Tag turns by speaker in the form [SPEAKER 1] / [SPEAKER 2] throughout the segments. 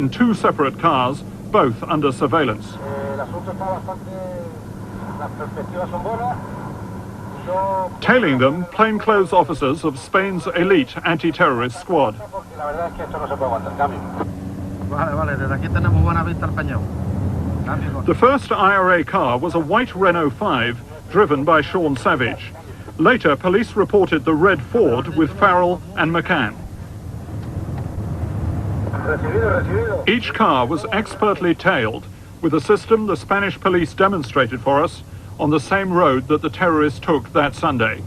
[SPEAKER 1] in two separate cars, both under surveillance. Tailing them, plainclothes officers of Spain's elite anti-terrorist squad. The first IRA car was a white Renault 5 driven by Sean Savage. Later, police reported the red Ford with Farrell and McCann. Each car was expertly tailed with a system the Spanish police demonstrated for us on the same road that the terrorists took that Sunday.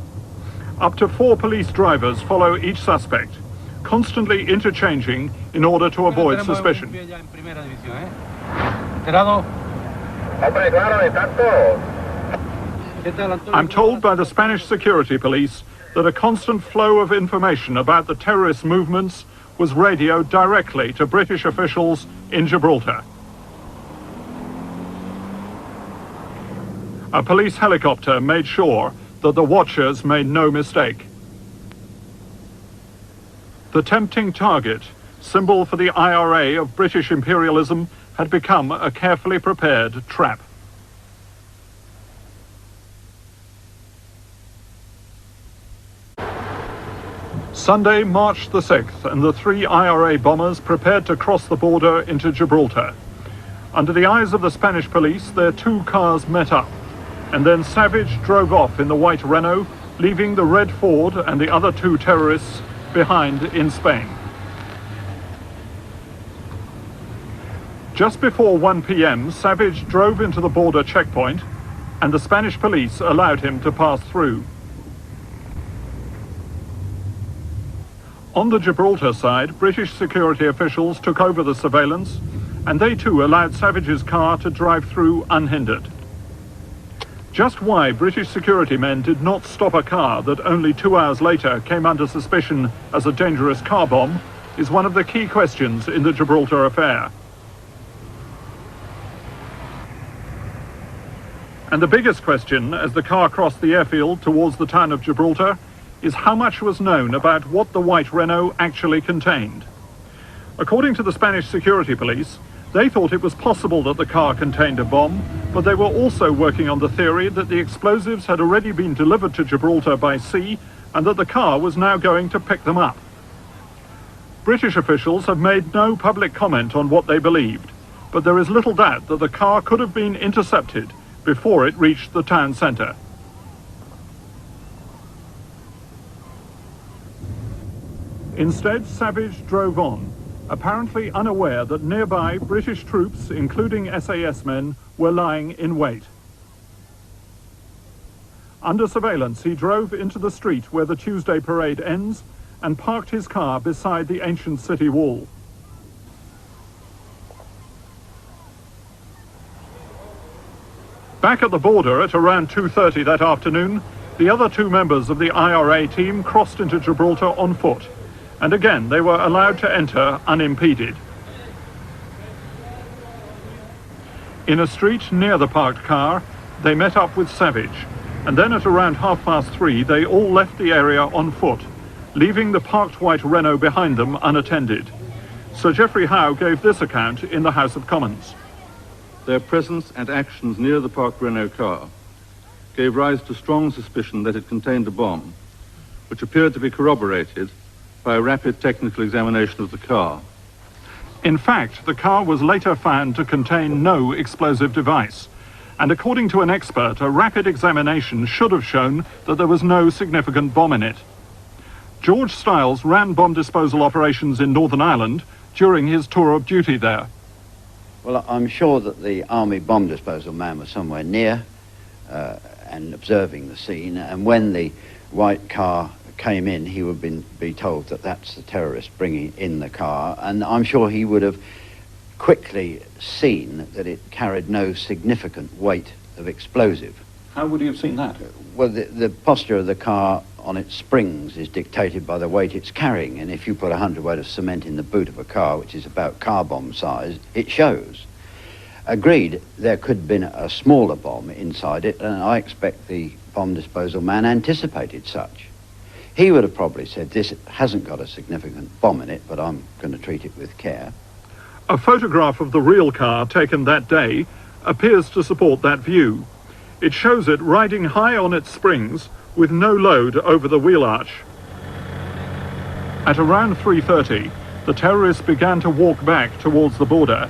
[SPEAKER 1] Up to 4 police drivers follow each suspect, constantly interchanging in order to avoid suspicion. I'm told by the Spanish security police that a constant flow of information about the terrorist movements was radioed directly to British officials in Gibraltar. A police helicopter made sure that the watchers made no mistake. The tempting target, symbol for the IRA of British imperialism, had become a carefully prepared trap. Sunday, March the 6th, and the 3 IRA bombers prepared to cross the border into Gibraltar. Under the eyes of the Spanish police, their 2 cars met up, and then Savage drove off in the white Renault, leaving the red Ford and the other 2 terrorists behind in Spain. Just before 1 p.m, Savage drove into the border checkpoint, and the Spanish police allowed him to pass through. On the Gibraltar side, British security officials took over the surveillance, and they too allowed Savage's car to drive through unhindered. Just why British security men did not stop a car that only 2 hours later came under suspicion as a dangerous car bomb is one of the key questions in the Gibraltar affair. And the biggest question as the car crossed the airfield towards the town of Gibraltar is how much was known about what the white Renault actually contained. According to the Spanish security police, they thought it was possible that the car contained a bomb, but they were also working on the theory that the explosives had already been delivered to Gibraltar by sea and that the car was now going to pick them up. British officials have made no public comment on what they believed, but there is little doubt that the car could have been intercepted before it reached the town centre. Instead, Savage drove on, apparently unaware that nearby British troops, including SAS men, were lying in wait. Under surveillance, he drove into the street where the Tuesday parade ends and parked his car beside the ancient city wall. Back at the border at around 2:30 that afternoon, the other 2 members of the IRA team crossed into Gibraltar on foot. And again, they were allowed to enter unimpeded. In a street near the parked car, they met up with Savage, and then at around 3:30, they all left the area on foot, leaving the parked white Renault behind them unattended. Sir Geoffrey Howe gave this account in the House of Commons.
[SPEAKER 2] Their presence and actions near the parked Renault car gave rise to strong suspicion that it contained a bomb, which appeared to be corroborated by a rapid technical examination of the car.
[SPEAKER 1] In fact, the car was later found to contain no explosive device, and according to an expert, a rapid examination should have shown that there was no significant bomb in it. George Stiles ran bomb disposal operations in Northern Ireland during his tour of duty there.
[SPEAKER 3] Well, I'm sure that the Army bomb disposal man was somewhere near and observing the scene, and when the white car came in, he would be told that that's the terrorist bringing in the car, and I'm sure he would have quickly seen that it carried no significant weight of explosive.
[SPEAKER 1] How would he have seen that?
[SPEAKER 3] Well, the posture of the car on its springs is dictated by the weight it's carrying, and if you put 100 weight of cement in the boot of a car, which is about car bomb size, it shows. Agreed, there could have been a smaller bomb inside it, and I expect the bomb disposal man anticipated such. He would have probably said, this hasn't got a significant bomb in it, but I'm going to treat it with care.
[SPEAKER 1] A photograph of the real car taken that day appears to support that view. It shows it riding high on its springs with no load over the wheel arch. At around 3:30, the terrorists began to walk back towards the border.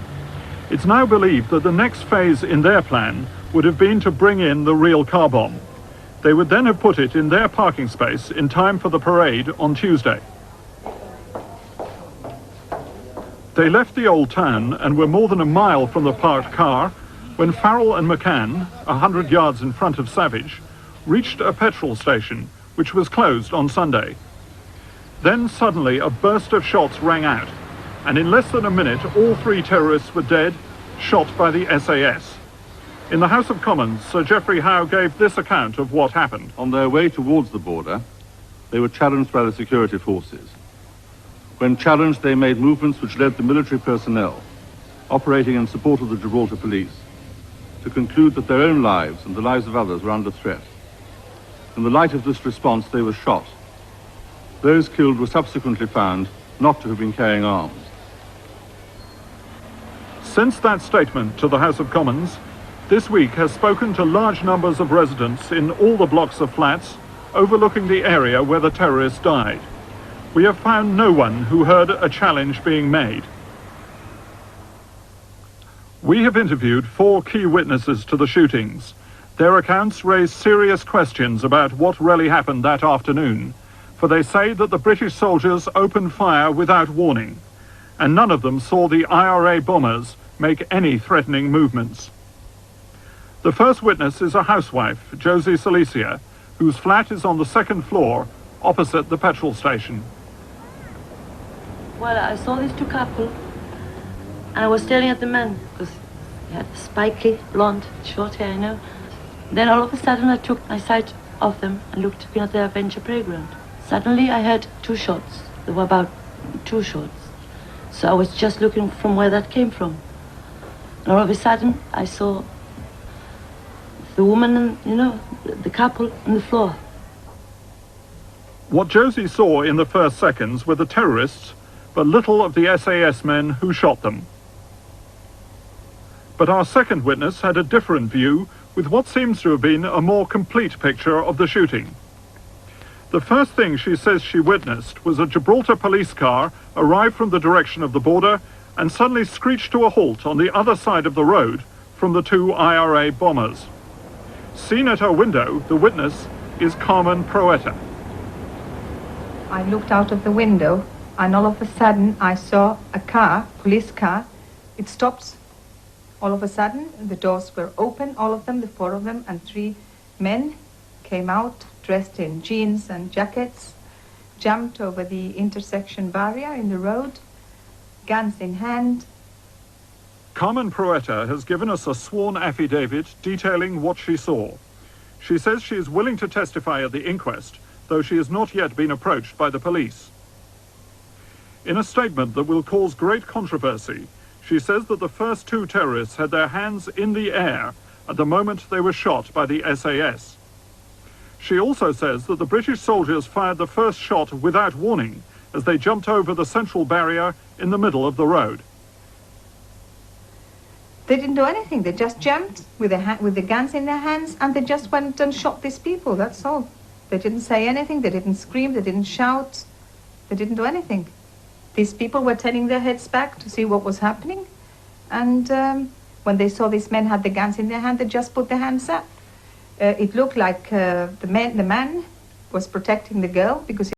[SPEAKER 1] It's now believed that the next phase in their plan would have been to bring in the real car bomb. They would then have put it in their parking space in time for the parade on Tuesday. They left the old town and were more than a mile from the parked car when Farrell and McCann, 100 yards in front of Savage, reached a petrol station which was closed on Sunday. Then suddenly a burst of shots rang out, and in less than a minute all three terrorists were dead, shot by the SAS. In the House of Commons, Sir Geoffrey Howe gave this account of what happened.
[SPEAKER 2] On their way towards the border, they were challenged by the security forces. When challenged, they made movements which led the military personnel, operating in support of the Gibraltar police, to conclude that their own lives and the lives of others were under threat. In the light of this response, they were shot. Those killed were subsequently found not to have been carrying arms.
[SPEAKER 1] Since that statement to the House of Commons, this week has spoken to large numbers of residents in all the blocks of flats overlooking the area where the terrorists died. We have found no one who heard a challenge being made. We have interviewed 4 key witnesses to the shootings. Their accounts raise serious questions about what really happened that afternoon, for they say that the British soldiers opened fire without warning, and none of them saw the IRA bombers make any threatening movements. The first witness is a housewife, Josie Salicia, whose flat is on the 2nd floor opposite the petrol station.
[SPEAKER 4] Well, I saw these 2 couples, and I was staring at the man, because he had spiky, blonde, short hair, you know. Then all of a sudden I took my sight off them and looked at their adventure playground. Suddenly I heard 2 shots. There were about 2 shots. So I was just looking from where that came from. And all of a sudden I saw the woman and, you know, the couple on the floor.
[SPEAKER 1] What Josie saw in the first seconds were the terrorists, but little of the SAS men who shot them. But our second witness had a different view with what seems to have been a more complete picture of the shooting. The first thing she says she witnessed was a Gibraltar police car arrive from the direction of the border and suddenly screech to a halt on the other side of the road from the 2 IRA bombers. Seen at her window, the witness is Carmen Proetta.
[SPEAKER 5] I looked out of the window and all of a sudden I saw a car, police car. It stopped. All of a sudden the doors were open, all of them, the 4 of them, and 3 men came out dressed in jeans and jackets, jumped over the intersection barrier in the road, guns in hand.
[SPEAKER 1] Carmen Proetta has given us a sworn affidavit detailing what she saw. She says she is willing to testify at the inquest, though she has not yet been approached by the police. In a statement that will cause great controversy, she says that the first 2 terrorists had their hands in the air at the moment they were shot by the SAS. She also says that the British soldiers fired the first shot without warning as they jumped over the central barrier in the middle of the road.
[SPEAKER 5] They didn't do anything. They just jumped with the guns in their hands and they just went and shot these people, that's all. They didn't say anything, they didn't scream, they didn't shout, they didn't do anything. These people were turning their heads back to see what was happening, and when they saw these men had the guns in their hand, they just put their hands up. It looked like the man was protecting the girl because